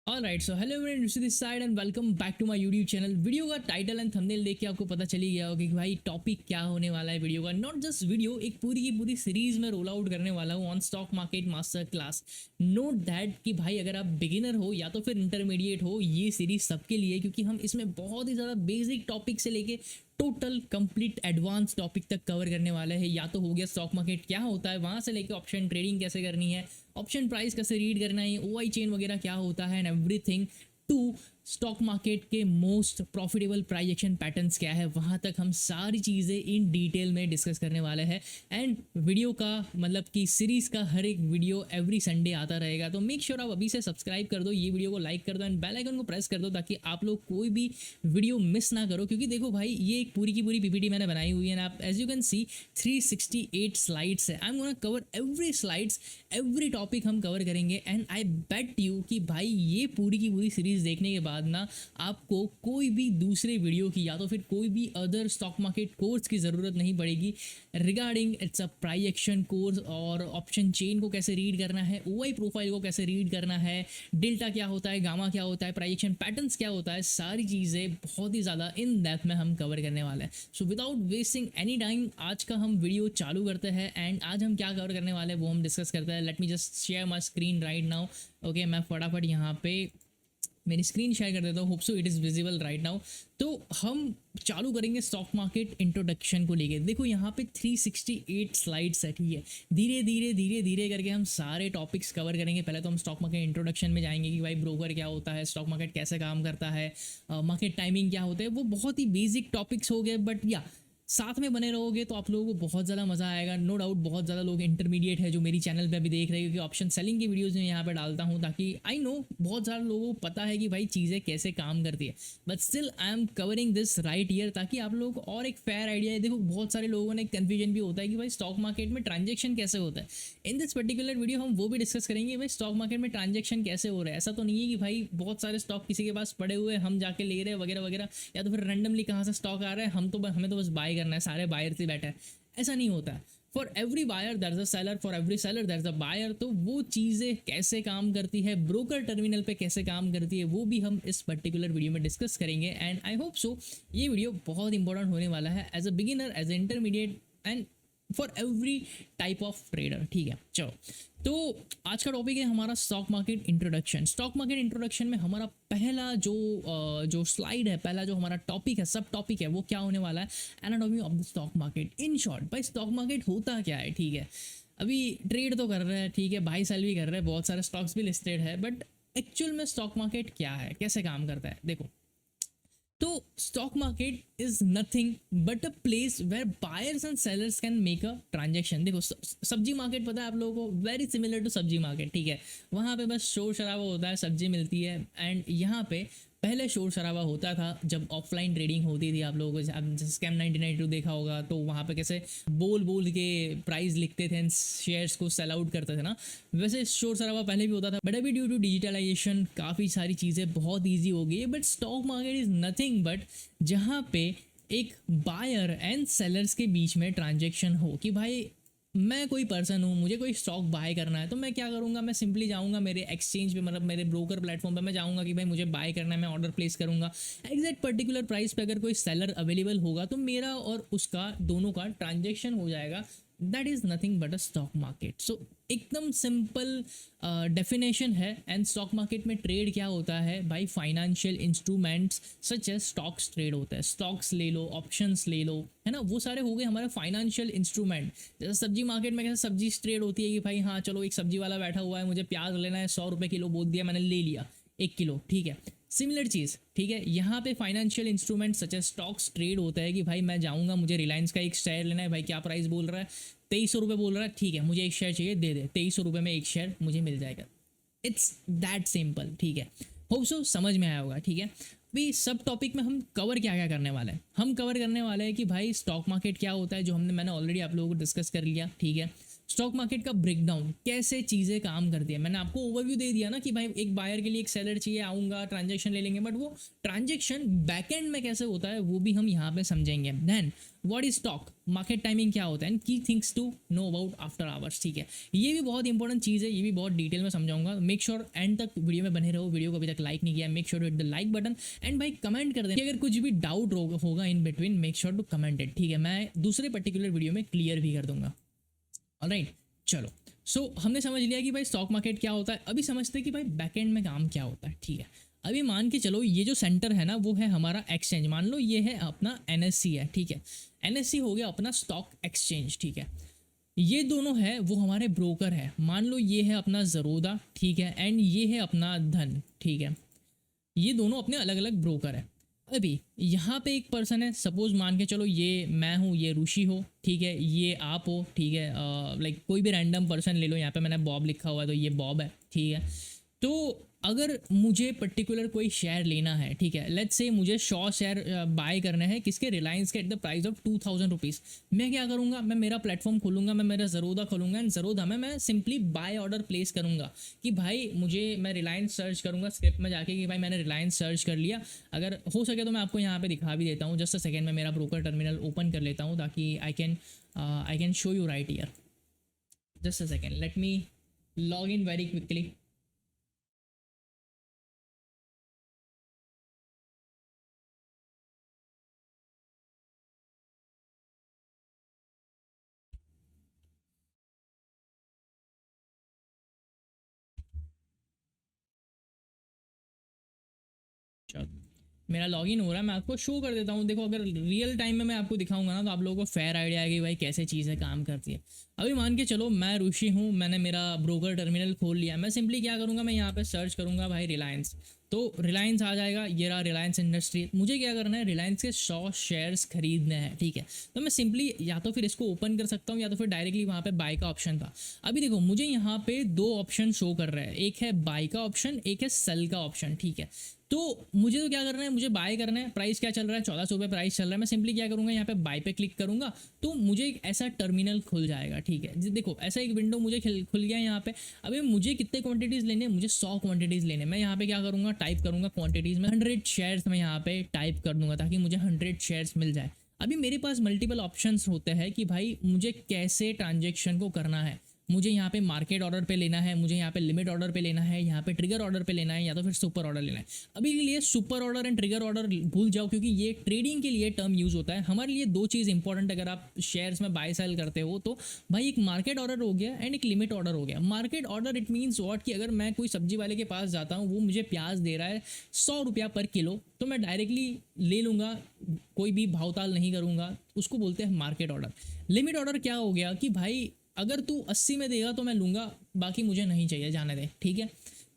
Alright, so hello everyone, Rishi this side and welcome back to my YouTube channel. Video का title and thumbnail देख के आपको पता चली गया होगा कि भाई टॉपिक क्या होने वाला है वीडियो का। नॉट जस्ट वीडियो, एक पूरी की पूरी सीरीज में रोल आउट करने वाला हूँ on stock market master class. Note that कि भाई अगर आप बिगिनर हो या तो फिर इंटरमीडिएट हो, ये सीरीज सबके लिए, क्योंकि हम इसमें बहुत ही ज़्यादा बेसिक टॉपिक से लेके टोटल कंप्लीट एडवांस टॉपिक तक कवर करने वाला है। या तो हो गया स्टॉक मार्केट क्या होता है, वहां से लेके ऑप्शन ट्रेडिंग कैसे करनी है, ऑप्शन प्राइस कैसे रीड करना है, ओआई चेन वगैरह क्या होता है, and everything to stock market के most profitable price action patterns क्या है, वहाँ तक हम सारी चीज़ें इन डिटेल में डिस्कस करने वाले हैं। एंड वीडियो का मतलब कि सीरीज़ का हर एक वीडियो एवरी संडे आता रहेगा, तो मेक श्योर आप अभी से सब्सक्राइब कर दो, ये वीडियो को लाइक कर दो एंड बेल आइकन को प्रेस कर दो ताकि आप लोग कोई भी वीडियो मिस ना करो। क्योंकि देखो भाई, ये एक पूरी की पूरी पीपीटी मैंने बनाई हुई है, आप as you can see 368 slides है। I am gonna cover every slides, every topic हम कवर करेंगे। एंड आई बेट यू कि भाई ये पूरी की पूरी सीरीज देखने के बाद ना आपको कोई भी दूसरे वीडियो की या तो फिर कोई भी अदर स्टॉक मार्केट कोर्स की ज़रूरत नहीं पड़ेगी regarding it's a price action course, और ऑप्शन चेन को कैसे रीड करना है, ओआई प्रोफाइल को कैसे रीड करना है, डेल्टा क्या होता है, गामा क्या होता है, प्राइस एक्शन पैटर्न्स क्या होता है, सारी चीज़ें बहुत ही ज़्यादा इन डेप्थ में हम कवर करने वाले हैं। So without wasting any time आज का हम वीडियो चालू करते हैं। एंड आज हम क्या कवर करने वाले हैं वो हम डिस्कस करते हैं। Let me just share my screen right now. Okay, मैं फटाफट यहाँ पे मेरी स्क्रीन शेयर कर देता हूँ, hope so it is visible right now. तो हम चालू करेंगे स्टॉक मार्केट इंट्रोडक्शन को लेके। देखो यहाँ पे 368 स्लाइड्स है, ठीक है। धीरे धीरे धीरे धीरे करके हम सारे टॉपिक्स कवर करेंगे। पहले तो हम स्टॉक मार्केट इंट्रोडक्शन में जाएंगे कि भाई ब्रोकर क्या होता है, स्टॉक मार्केट कैसे काम करता है, मार्केट टाइमिंग क्या होता है। वो बहुत ही बेसिक टॉपिक्स हो गए, बट या साथ में बने रहोगे तो आप लोगों को बहुत ज़्यादा मज़ा आएगा। नो डाउट बहुत ज़्यादा लोग इंटरमीडिएट है जो मेरी चैनल पे अभी देख रहे हैं, क्योंकि ऑप्शन सेलिंग की वीडियोस में यहाँ पे डालता हूँ, ताकि आई नो बहुत सारे लोगों को पता है कि भाई चीज़ें कैसे काम करती है। But still I am covering this right year ताकि आप लोगों को और एक फेयर आइडिया है। देखो बहुत सारे लोगों ने कन्फ्यूजन भी होता है कि भाई स्टॉक मार्केट में ट्रांजेक्शन कैसे होता है। इन दिस पर्टिकुलर वीडियो हम वो भी डिस्कस करेंगे भाई स्टॉक मार्केट में ट्रांजेक्शन कैसे हो रहा है। ऐसा तो नहीं है कि भाई बहुत सारे स्टॉक किसी के पास पड़े हुए हम जाके ले रहे हैं वगैरह वगैरह, या तो फिर रैंडमली कहाँ से स्टॉक आ रहा है हमें तो बस बाय करना है, सारे बायर से बैठा है। ऐसा नहीं होता है। For every buyer there is a seller, for every seller there is a buyer. तो वो चीज़ें कैसे काम करती है, ब्रोकर टर्मिनल पे कैसे काम करती है, वो भी हम इस पर्टिकुलर वीडियो में डिस्कस करेंगे। एंड आई होप सो ये वीडियो बहुत इंपॉर्टेंट होने वाला है as a beginner, as a intermediate and for every type of trader, ठीक है। चलो, तो आज का टॉपिक है हमारा stock market introduction. Stock market introduction में हमारा पहला जो स्लाइड है, पहला जो हमारा टॉपिक है, सब टॉपिक है, वो क्या होने वाला है, anatomy of the stock market. In short भाई स्टॉक मार्केट होता क्या है, ठीक है। अभी ट्रेड तो कर रहे हैं, ठीक है, बाई सेल भी कर रहे हैं, बहुत सारे स्टॉक्स भी लिस्टेड है, बट एक्चुअल में स्टॉक मार्केट क्या है, कैसे काम करता है, देखो। तो stock market is nothing but a place where buyers and sellers can make a transaction. देखो सब्जी मार्केट पता है आप लोगों को, वेरी सिमिलर टू सब्जी मार्केट, ठीक है। वहाँ पे बस शोर शराबा होता है, सब्जी मिलती है। एंड यहाँ पे पहले शोर शराबा होता था जब ऑफलाइन ट्रेडिंग होती थी। आप लोगों को स्कैम 1992 देखा होगा, तो वहाँ पे कैसे बोल बोल के प्राइस लिखते थे, शेयर्स को सेल आउट करते थे ना, वैसे शोर शराबा पहले भी होता था। बट अभी ड्यू टू डिजिटलाइजेशन काफ़ी सारी चीज़ें बहुत ईजी हो गई है। But stock market is nothing but जहाँ पे एक बायर एंड सेलर्स के बीच में ट्रांजेक्शन हो कि भाई मैं कोई पर्सन हूँ, मुझे कोई स्टॉक बाय करना है, तो मैं क्या करूँगा, मैं सिंपली जाऊँगा मेरे एक्सचेंज पे, मतलब मेरे ब्रोकर प्लेटफॉर्म पे मैं जाऊँगा कि भाई मुझे बाय करना है, मैं ऑर्डर प्लेस करूँगा एग्जैक्ट पर्टिकुलर प्राइस पे। अगर कोई सेलर अवेलेबल होगा तो मेरा और उसका दोनों का ट्रांजेक्शन हो जाएगा। That is nothing but a stock market. So एकदम सिंपल डेफिनेशन है। एंड स्टॉक मार्केट में ट्रेड क्या होता है भाई, financial instruments such as stocks trade होता है। स्टॉक्स ले लो, ऑप्शंस ले लो, है ना, वो सारे हो गए हमारे फाइनेंशियल इंस्ट्रूमेंट। जैसे सब्जी मार्केट में कैसे सब्जी ट्रेड होती है कि भाई हाँ चलो एक सब्जी वाला बैठा हुआ है, मुझे प्याज लेना है, 100 रुपये किलो बोल दिया, मैंने ले लिया 1 किलो, ठीक है। सिमिलर चीज़, ठीक है, यहाँ पे financial instrument such as stocks trade होता है कि भाई मैं जाऊँगा, मुझे रिलायंस का एक शेयर लेना है, भाई क्या प्राइस बोल रहा है, 2300 रुपये बोल रहा है, ठीक है, मुझे एक शेयर चाहिए, दे दे, 2300 रुपये में एक शेयर मुझे मिल जाएगा। इट्स दैट सिंपल, ठीक है। होप सो समझ में आया होगा, ठीक है। अभी सब टॉपिक में हम कवर क्या क्या करने वाले हैं, हम कवर करने वाले हैं कि भाई स्टॉक मार्केट क्या होता है, जो मैंने ऑलरेडी आप लोगों को डिस्कस कर लिया, ठीक है। स्टॉक मार्केट का ब्रेकडाउन, कैसे चीज़ें काम करती है। मैंने आपको ओवरव्यू दे दिया ना कि भाई एक बायर के लिए एक सेलर चाहिए, आऊँगा ट्रांजेक्शन ले लेंगे, बट वो ट्रांजेक्शन बैकएंड में कैसे होता है वो भी हम यहाँ पे समझेंगे। Then what is stock market, timing क्या होता है, and key things to know about after hours. ठीक है, ये भी बहुत इंपॉर्टेंट चीज़ है, ये भी बहुत डिटेल में समझाऊंगा। मेक श्योर एंड तक वीडियो में बने रहो। वीडियो को अभी तक लाइक नहीं किया, make sure to hit the like button, and भाई कमेंट कर देना कि अगर कुछ भी डाउट होगा in between, make sure to comment it. ठीक है, मैं दूसरे पर्टिकुलर वीडियो में क्लियर भी कर दूंगा। ऑलराइट, चलो। हमने समझ लिया कि भाई स्टॉक मार्केट क्या होता है। अभी समझते हैं कि भाई बैकएंड में काम क्या होता है। ठीक है, अभी मान के चलो ये जो सेंटर है ना वो है हमारा एक्सचेंज। मान लो ये है अपना एनएससी है। ठीक है, एनएससी हो गया अपना स्टॉक एक्सचेंज। ठीक है, ये दोनों है वो हमारे ब्रोकर है। मान लो ये है अपना ज़रोदा, ठीक है, एंड ये है अपना धन। ठीक है, ये दोनों अपने अलग अलग ब्रोकर है। अभी यहाँ पे एक पर्सन है, सपोज मान के चलो ये मैं हूँ, ये ऋषि हो, ठीक है, ये आप हो। ठीक है, लाइक कोई भी रैंडम पर्सन ले लो। यहाँ पे मैंने बॉब लिखा हुआ है तो ये बॉब है। ठीक है, तो अगर मुझे पर्टिकुलर कोई शेयर लेना है, ठीक है, लेट्स से मुझे 100 शेयर बाय करने हैं किसके, रिलायंस के, at the price of 2000 rupees. मैं क्या करूँगा, मैं मेरा प्लेटफॉर्म खोलूँगा, मैं मेरा ज़रोदा खोलूँगा, एंड ज़रोदा में मैं सिंपली बाय ऑर्डर प्लेस करूँगा कि भाई मैं रिलायंस सर्च करूँगा स्क्रिप्ट में जाके कि भाई मैंने रिलायंस सर्च कर लिया। अगर हो सके तो मैं आपको यहाँ पे दिखा भी देता हूँ। जस्ट अ सेकेंड, में मेरा ब्रोकर टर्मिनल ओपन कर लेता हूँ ताकि I can show you right year. Just a second, let me log in very quickly. चलो, मेरा लॉगिन हो रहा है, मैं आपको शो कर देता हूँ। देखो, अगर रियल टाइम में मैं आपको दिखाऊंगा ना तो आप लोगों को फेयर आइडिया आएगी भाई कैसे चीज़ें काम करती है। अभी मान के चलो मैं ऋषि हूँ, मैंने मेरा ब्रोकर टर्मिनल खोल लिया। मैं सिंपली क्या करूँगा, मैं यहाँ पे सर्च करूँगा भाई रिलायंस, तो रिलायंस आ जाएगा। ये रहा रिलायंस इंडस्ट्री। मुझे क्या करना है, रिलायंस के 100 शेयर्स खरीदने हैं। ठीक है, तो मैं सिंपली या तो फिर इसको ओपन कर सकता हूँ या तो फिर डायरेक्टली वहाँ पे बाय का ऑप्शन था। अभी देखो मुझे यहाँ पे दो ऑप्शन शो कर रहा है, एक है बाय का ऑप्शन, एक है सेल का ऑप्शन। ठीक है, तो मुझे तो क्या करना है, मुझे बाय करना है। प्राइस क्या चल रहा है, 1400 रुपये प्राइस चल रहा है। मैं सिंपली क्या करूँगा, यहाँ पे बाय पे क्लिक करूँगा तो मुझे एक ऐसा टर्मिनल खुल जाएगा। ठीक है, देखो ऐसा एक विंडो मुझे खुल गया यहाँ पे। अभी मुझे कितने क्वांटिटीज़ लेने हैं, मुझे 100 क्वांटिटीज़ लेने। मैं यहाँ पे क्या करूँगा, टाइप करूँगा क्वांटिटीज़ में 100 शेयर्स में यहाँ पे टाइप कर दूँगा ताकि मुझे 100 शेयर्स मिल जाए। अभी मेरे पास मल्टीपल ऑप्शंस होते हैं कि भाई मुझे कैसे ट्रांजेक्शन को करना है। मुझे यहाँ पे मार्केट ऑर्डर पे लेना है, मुझे यहाँ पे लिमिट ऑर्डर पे लेना है, यहाँ पे ट्रिगर ऑर्डर पे लेना है, या तो फिर सुपर ऑर्डर लेना है। अभी के लिए super order and trigger order भूल जाओ क्योंकि ये ट्रेडिंग के लिए टर्म यूज होता है। हमारे लिए दो चीज़ इंपॉर्टेंट अगर आप शेयर्स में बाय सेल करते हो तो भाई एक मार्केट ऑर्डर हो गया एंड एक लिमिट ऑर्डर हो गया। Market order it means what कि अगर मैं कोई सब्जी वाले के पास जाता हूँ, वो मुझे प्याज दे रहा है 100 रुपया पर किलो, तो मैं डायरेक्टली ले लूँगा, कोई भी भावताल नहीं करूँगा, उसको बोलते हैं मार्केट ऑर्डर। लिमिट ऑर्डर क्या हो गया कि भाई अगर तू 80 में देगा तो मैं लूँगा, बाकी मुझे नहीं चाहिए, जाने दे। ठीक है,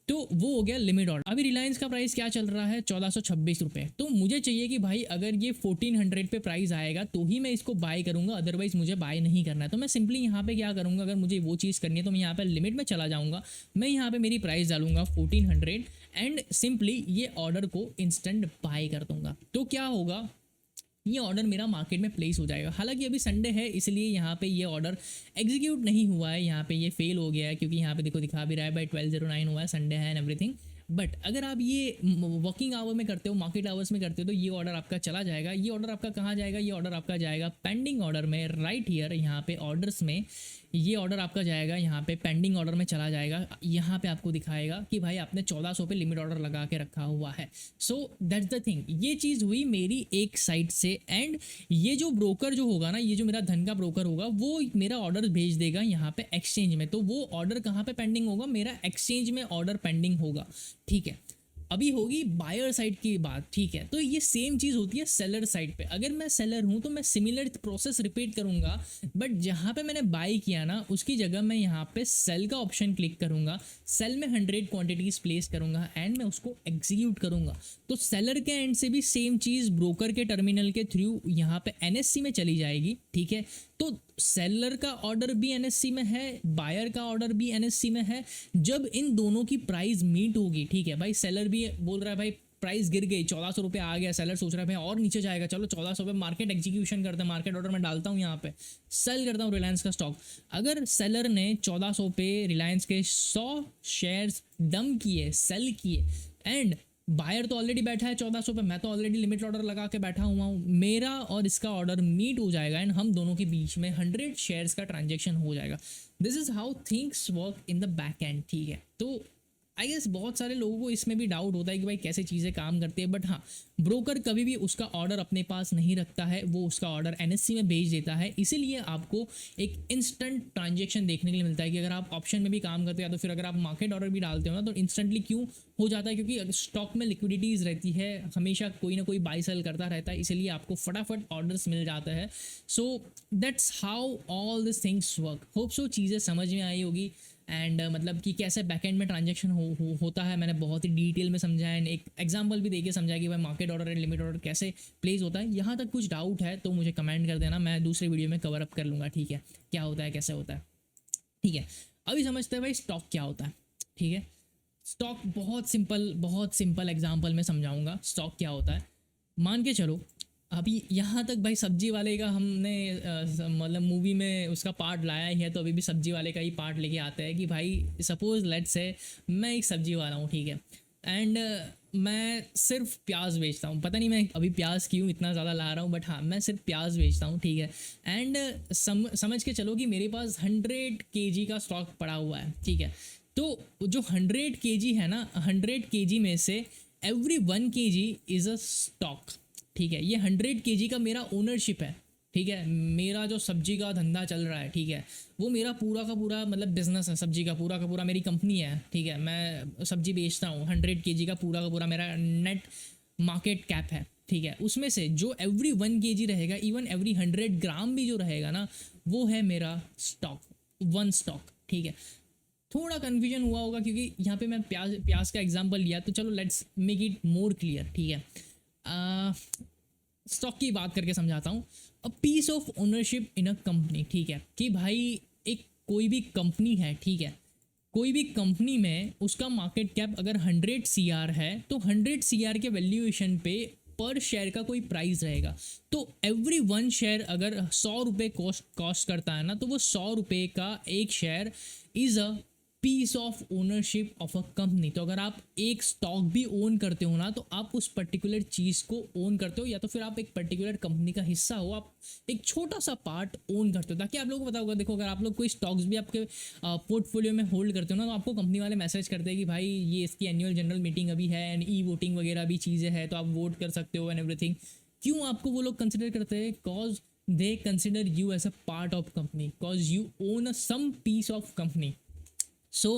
तो वो हो गया लिमिट ऑर्डर। अभी रिलायंस का प्राइस क्या चल रहा है, 1426 रुपये। तो मुझे चाहिए कि भाई अगर ये 1400 पे प्राइस आएगा तो ही मैं इसको बाय करूंगा, अदरवाइज मुझे बाय नहीं करना है। तो मैं सिंपली यहाँ पे क्या करूँगा, अगर मुझे वो चीज़ करनी है तो मैं यहाँ पे लिमिट में चला जाऊँगा, मैं यहाँ पे मेरी प्राइस डालूंगा 1400 एंड सिंपली ये ऑर्डर को इंस्टेंट बाय कर दूंगा। तो क्या होगा, ये ऑर्डर मेरा मार्केट में प्लेस हो जाएगा। हालांकि अभी संडे है इसलिए यहाँ पे ये ऑर्डर एग्जीक्यूट नहीं हुआ है, यहाँ पे ये फेल हो गया है क्योंकि यहाँ पे देखो दिखा भी रहा है भाई 1209 हुआ है, संडे है एंड एवरीथिंग। बट अगर आप ये वर्किंग आवर में करते हो, मार्केट आवर्स में करते हो, तो ये ऑर्डर आपका चला जाएगा। ये ऑर्डर आपका कहाँ जाएगा, ये ऑर्डर आपका जाएगा पेंडिंग ऑर्डर में, राइट हियर यहाँ पे ऑर्डर्स में। ये ऑर्डर आपका जाएगा यहाँ पे पेंडिंग ऑर्डर में चला जाएगा। यहाँ पे आपको दिखाएगा कि भाई आपने 1400 पे लिमिट ऑर्डर लगा के रखा हुआ है। सो दैट्स द थिंग। ये चीज़ हुई मेरी एक साइड से, एंड ये जो ब्रोकर जो होगा ना, ये जो मेरा धन का ब्रोकर होगा, वो मेरा ऑर्डर भेज देगा यहाँ पे एक्सचेंज में। तो वो ऑर्डर कहाँ पे पेंडिंग होगा, मेरा एक्सचेंज में ऑर्डर पेंडिंग होगा। ठीक है, अभी होगी बायर साइड की बात। ठीक है, तो ये सेम चीज़ होती है सेलर साइड पे। अगर मैं सेलर हूँ तो मैं सिमिलर प्रोसेस रिपीट करूँगा, बट जहाँ पे मैंने बाय किया ना उसकी जगह मैं यहाँ पे सेल का ऑप्शन क्लिक करूँगा, सेल में 100 क्वांटिटीज़ प्लेस करूँगा एंड मैं उसको एग्जीक्यूट करूँगा। तो सेलर के एंड से भी सेम चीज़ ब्रोकर के टर्मिनल के थ्रू यहाँ पे एनएससी में चली जाएगी। ठीक है, तो सेलर का ऑर्डर भी एनएससी में है, बायर का ऑर्डर भी एनएससी में है। जब इन दोनों की प्राइस मीट होगी, ठीक है भाई, सेलर भी बोल रहा है भाई प्राइस गिर गई 1400 रुपये आ गया, सेलर सोच रहा है भाई और नीचे जाएगा, चलो 1400 पे मार्केट एग्जीक्यूशन करते हैं, मार्केट ऑर्डर में डालता हूँ, यहाँ पे सेल करता हूँ रिलायंस का स्टॉक। अगर सेलर ने 1400 पे रिलायंस के 100 शेयर्स डम किए, सेल किए, एंड बायर तो ऑलरेडी बैठा है 1400 पे, मैं तो ऑलरेडी लिमिट ऑर्डर लगा के बैठा हुआ हूँ, मेरा और इसका ऑर्डर मीट हो जाएगा एंड हम दोनों के बीच में 100 शेयर्स का ट्रांजेक्शन हो जाएगा। This is how things work in the back and, ठीक है। तो आई गेस बहुत सारे लोगों को इसमें भी डाउट होता है कि भाई कैसे चीज़ें काम करती है, बट हाँ, ब्रोकर कभी भी उसका ऑर्डर अपने पास नहीं रखता है, वो उसका ऑर्डर एनएससी में भेज देता है। इसीलिए आपको एक इंस्टेंट ट्रांजेक्शन देखने के लिए मिलता है कि अगर आप ऑप्शन में भी काम करते हो या तो फिर अगर आप मार्केट ऑर्डर भी डालते हो ना, तो इंस्टेंटली क्यों हो जाता है, क्योंकि स्टॉक में लिक्विडिटीज़ रहती है, हमेशा कोई ना कोई बाई सेल करता रहता है, इसीलिए आपको फटाफट ऑर्डर्स मिल जाता है। So that's how all this things work. Hope so चीज़ें समझ में आई होगी एंड मतलब कि कैसे बैकएंड में ट्रांजैक्शन होता है, मैंने बहुत ही डिटेल में समझाया एंड एक एग्जांपल भी देके समझाया कि भाई market order and limit order कैसे प्लेस होता है। यहाँ तक कुछ डाउट है तो मुझे कमेंट कर देना, मैं दूसरे वीडियो में कवर अप कर लूँगा, ठीक है, क्या होता है कैसे होता है, ठीक है। अभी समझते हैं भाई स्टॉक क्या होता है, ठीक है। स्टॉक बहुत सिंपल एग्जाम्पल में समझाऊंगा स्टॉक क्या होता है। मान के चलो अभी यहाँ तक भाई सब्जी वाले का हमने मतलब मूवी में उसका पार्ट लाया ही है, तो अभी भी सब्जी वाले का ही पार्ट लेके आते हैं कि भाई सपोज लेट्स से मैं एक सब्जी वाला हूँ, ठीक है, एंड मैं सिर्फ प्याज बेचता हूँ। पता नहीं मैं अभी प्याज क्यों इतना ज़्यादा ला रहा हूँ, बट हाँ मैं सिर्फ प्याज बेचता हूँ, ठीक है। एंड समझ के चलो कि मेरे पास 100 kg का स्टॉक पड़ा हुआ है, ठीक है। तो जो 100 kg है ना, 100 kg में से every 1 kg is a stock, ठीक है। ये 100 kg का मेरा ओनरशिप है, ठीक है। मेरा जो सब्जी का धंधा चल रहा है, ठीक है, वो मेरा पूरा का पूरा मतलब बिजनेस है, सब्जी का पूरा मेरी कंपनी है, ठीक है। मैं सब्जी बेचता हूँ, 100 kg का पूरा मेरा नेट मार्केट कैप है, ठीक है। उसमें से जो एवरी 1 kg रहेगा, इवन एवरी 100 ग्राम भी जो रहेगा ना, वो है मेरा स्टॉक, वन स्टॉक, ठीक है। थोड़ा कन्फ्यूजन हुआ होगा क्योंकि यहाँ पे मैं प्याज का एग्जाम्पल लिया, तो चलो let's make it more clear, ठीक है। स्टॉक की बात करके समझाता हूँ। A piece of ownership in a company, ठीक है, कि भाई एक कोई भी कंपनी है, ठीक है, कोई भी कंपनी में उसका मार्केट कैप अगर 100 CR है, तो 100 CR के वैल्यूएशन पे पर शेयर का कोई प्राइस रहेगा। तो एवरी 1 शेयर अगर 100 रुपये कॉस्ट करता है ना, तो वो 100 रुपये का एक share is a piece of ownership of a company. तो अगर आप एक स्टॉक भी ओन करते हो ना, तो आप उस पर्टिकुलर चीज़ को ओन करते हो, या तो फिर आप एक पर्टिकुलर कंपनी का हिस्सा हो, आप एक छोटा सा पार्ट ओन करते हो, ताकि आप लोगों को पता होगा। देखो अगर आप लोग कोई स्टॉक्स भी आपके पोर्टफोलियो में होल्ड करते हो ना, तो आपको कंपनी वाले मैसेज करते हैं कि भाई ये इसकी एनुअल जनरल मीटिंग अभी है एंड ई वोटिंग वगैरह भी चीज़ें हैं, तो आप वोट कर सकते हो एंड एवरीथिंग। क्यों आपको वो लोग कंसिडर करते हैं? Cause they consider you as a part of company, cause you own a some piece of company. So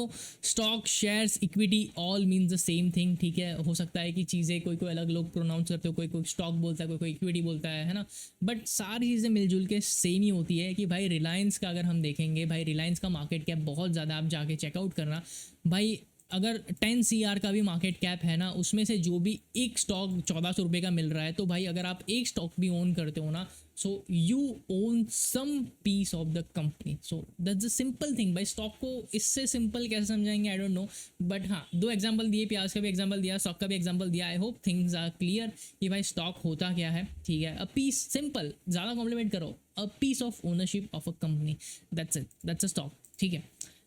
stock, shares, equity all means the same thing, ठीक है। हो सकता है कि चीज़ें कोई अलग लोग प्रोनाउंस करते हो, कोई स्टॉक बोलता है, कोई इक्विटी बोलता है ना, बट सारी चीज़ें मिलजुल के सेम ही होती है। कि भाई रिलायंस का अगर हम देखेंगे, भाई रिलायंस का मार्केट कैप बहुत ज़्यादा, आप जाके चेकआउट करना भाई। अगर 10 CR का भी मार्केट कैप है ना, उसमें से जो भी एक स्टॉक 1400 रुपये का मिल रहा है, तो भाई अगर आप एक स्टॉक भी ओन करते हो ना, so you own some piece of the company. So that's the simple thing. भाई स्टॉक को इससे सिंपल कैसे समझाएंगे, आई डोंट नो, बट हाँ 2 एग्जांपल दिए, प्याज का भी एग्जांपल दिया, स्टॉक का भी एग्जांपल दिया। I hope things are clear कि भाई स्टॉक होता क्या है, ठीक है। अ पीस, सिंपल, ज़्यादा कॉम्प्लीमेंट करो, a piece of ownership of a company, that's it, that's a stock, ठीक है।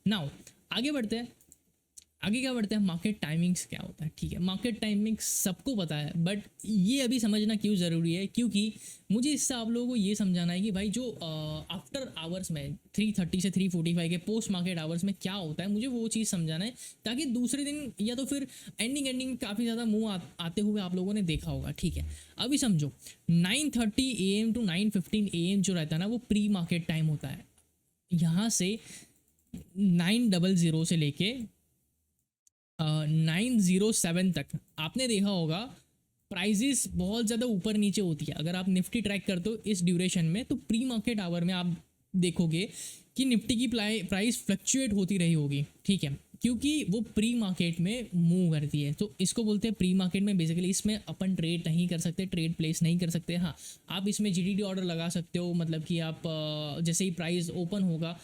नाउ आगे बढ़ते हैं। आगे क्या बढ़ते हैं, मार्केट टाइमिंग्स क्या होता है, ठीक है। मार्केट टाइमिंग सबको पता है, बट ये अभी समझना क्यों ज़रूरी है, क्योंकि मुझे इससे आप लोगों को ये समझाना है कि भाई जो आफ्टर आवर्स में 3:30 से 3:45 के पोस्ट मार्केट आवर्स में क्या होता है, मुझे वो चीज़ समझाना है, ताकि दूसरे दिन या तो फिर एंडिंग काफ़ी ज़्यादा मुँह आते हुए आप लोगों ने देखा होगा, ठीक है। अभी समझो 9:30 AM to 9:15 AM जो रहता है ना, वो प्री मार्केट टाइम होता है। यहाँ से 900 से लेके 907 तक आपने देखा होगा प्राइजेस बहुत ज़्यादा ऊपर नीचे होती है। अगर आप निफ्टी ट्रैक करते हो इस ड्यूरेशन में, तो प्री मार्केट आवर में आप देखोगे कि निफ्टी की प्राइस फ्लक्चुएट होती रही होगी, ठीक है, क्योंकि वो प्री मार्केट में मूव करती है। तो इसको बोलते हैं प्री मार्केट में। बेसिकली इसमें अपन ट्रेड नहीं कर सकते, ट्रेड प्लेस नहीं कर सकते। हाँ, आप इसमें GDD ऑर्डर लगा सकते हो, मतलब कि आप जैसे ही प्राइस ओपन होगा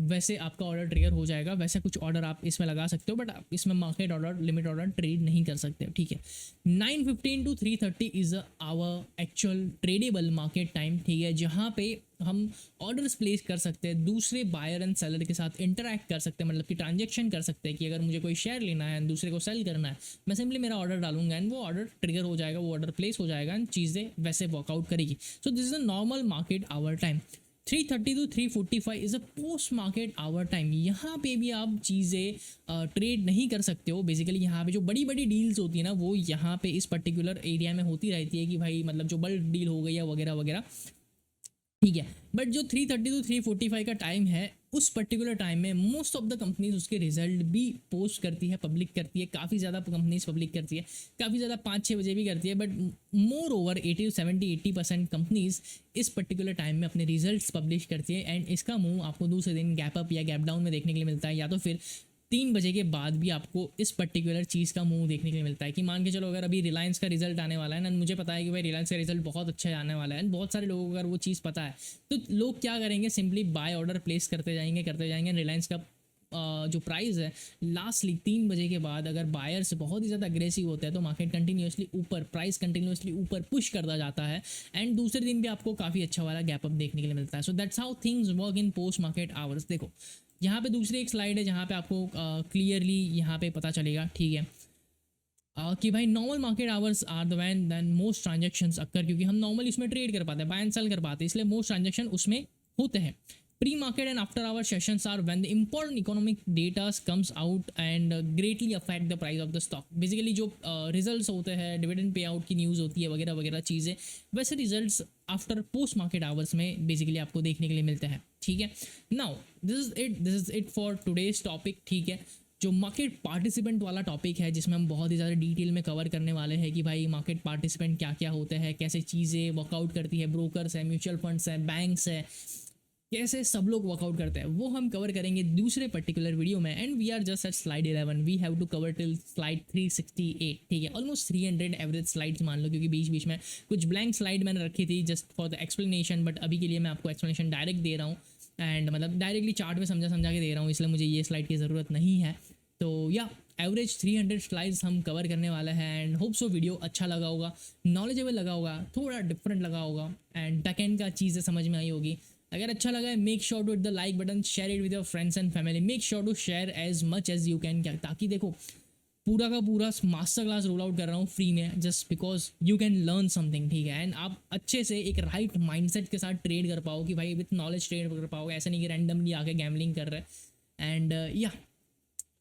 वैसे आपका ऑर्डर ट्रिगर हो जाएगा। वैसे कुछ ऑर्डर आप इसमें लगा सकते हो, बट आप इसमें market order, limit order trade नहीं कर सकते हो, ठीक है। 9:15 to 3:30 is our actual tradable market time, ठीक है, जहाँ पे हम ऑर्डर्स प्लेस कर सकते हैं, दूसरे बायर एंड सेलर के साथ इंटरैक्ट कर सकते हैं, मतलब कि ट्रांजेक्शन कर सकते हैं कि अगर मुझे कोई शेयर लेना है एंड दूसरे को सेल करना है, मैं सिंपली मेरा ऑर्डर डालूंगा एंड वो ऑर्डर ट्रिगर हो जाएगा, वो ऑर्डर प्लेस हो जाएगा एंड चीज़ें वैसे वर्कआउट करेगी। So this is a normal market hour time. 3:30 to 3:45 is a post market hour time. यहाँ पे भी आप चीज़ें ट्रेड नहीं कर सकते हो। बेसिकली यहाँ पे जो बड़ी बड़ी डील्स होती है ना, वो यहाँ पे इस पर्टिकुलर एरिया में होती रहती है कि भाई मतलब जो बल्क डील हो गई या वगैरह वगैरह, ठीक है। बट जो 3:30 to 3:45 का टाइम है, उस पर्टिकुलर टाइम में मोस्ट ऑफ द कंपनीज उसके रिजल्ट भी पोस्ट करती है, पब्लिक करती है। काफ़ी ज़्यादा कंपनीज पब्लिक करती है, काफ़ी ज़्यादा 5-6 बजे भी करती है, बट मोर ओवर 80% कंपनीज इस पर्टिकुलर टाइम में अपने रिजल्ट्स पब्लिश करती है। एंड इसका मुंह आपको दूसरे दिन गैप अप या गैप डाउन में देखने के लिए मिलता है, या तो फिर 3 बजे के बाद भी आपको इस पर्टिकुलर चीज़ का मुंह देखने के लिए मिलता है। कि मान के चलो अगर अभी रिलायंस का रिजल्ट आने वाला है ना, मुझे पता है कि भाई रिलायंस का रिजल्ट बहुत अच्छा आने वाला है, बहुत सारे लोगों को अगर वो चीज़ पता है, तो लोग क्या करेंगे, सिंपली बाय ऑर्डर प्लेस करते जाएंगे। रिलायंस का जो प्राइस है लास्टली 3 बजे के बाद अगर बायर्स बहुत ही ज़्यादा अग्रेसिव होता है, तो मार्केट कंटिन्यूसली ऊपर, प्राइस कंटिन्यूसली ऊपर पुश करता जाता है एंड दूसरे दिन भी आपको काफ़ी अच्छा वाला गैप अप देखने के लिए मिलता है। So that's how things work in post market hours. देखो यहाँ पे दूसरी एक स्लाइड है जहाँ पे आपको क्लियरली यहाँ पे पता चलेगा, ठीक है, कि भाई normal market hours are the when than most transactions occur, क्योंकि हम नॉर्मल इसमें ट्रेड कर पाते हैं, बाय एंड सेल कर पाते हैं, इसलिए मोस्ट ट्रांजेक्शन उसमें होते हैं। Pre market and after hour sessions are when the important economic data comes out and greatly affect the price of the stock. Basically जो रिजल्ट्स होते हैं, डिविडेंड पे आउट की न्यूज़ होती है वगैरह वगैरह चीज़ें, वैसे results after post market hours में बेसिकली आपको देखने के लिए मिलते हैं, ठीक है। Now this is it for today's topic, ठीक है। जो मार्केट पार्टिसिपेंट वाला टॉपिक है, जिसमें हम बहुत ही ज़्यादा डिटेल में कवर करने वाले हैं कि भाई मार्केट पार्टिसिपेंट क्या क्या होते हैं, कैसे चीज़ें वर्कआउट करती है, ब्रोकर्स है, म्यूचुअल फंड्स हैं, बैंक्स है, कैसे सब लोग वर्कआउट करते हैं, वो हम कवर करेंगे दूसरे पर्टिकुलर वीडियो में। And we are just at slide 11, we have to cover till slide 368, ठीक है, ऑलमोस्ट 300 एवरेज स्लाइड्स मान लो, क्योंकि बीच बीच में कुछ ब्लैंक स्लाइड मैंने रखी थी just for the explanation, but अभी के लिए मैं आपको एक्सप्लेनेशन डायरेक्ट दे रहा हूँ एंड मतलब डायरेक्टली चार्ट में समझा के दे रहा हूँ, इसलिए मुझे ये स्लाइड की ज़रूरत नहीं है। तो या एवरेज 300 स्लाइड्स हम कवर करने वाले हैं एंड होप सो वीडियो अच्छा लगा होगा, नॉलेजेबल लगा होगा, थोड़ा डिफरेंट लगा होगा एंड बैकएंड का चीज़ें समझ में आई होगी। अगर अच्छा लगा है, make sure to hit the like button, share it with your friends and family, make sure to share as much as you can, ताकि देखो पूरा का पूरा मास्टर क्लास रोल आउट कर रहा हूँ फ्री में, just because you can learn something, ठीक है। एंड आप अच्छे से एक राइट माइंडसेट के साथ ट्रेड कर पाओ, कि भाई विथ नॉलेज ट्रेड कर पाओगे, ऐसा नहीं कि रैंडमली आके गैमलिंग कर रहे। एंड या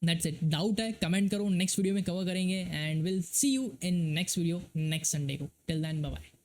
दैट्स इट। डाउट है कमेंट करो, नेक्स्ट वीडियो में कवर करेंगे and will see you in next video next Sunday को। Till then bye bye.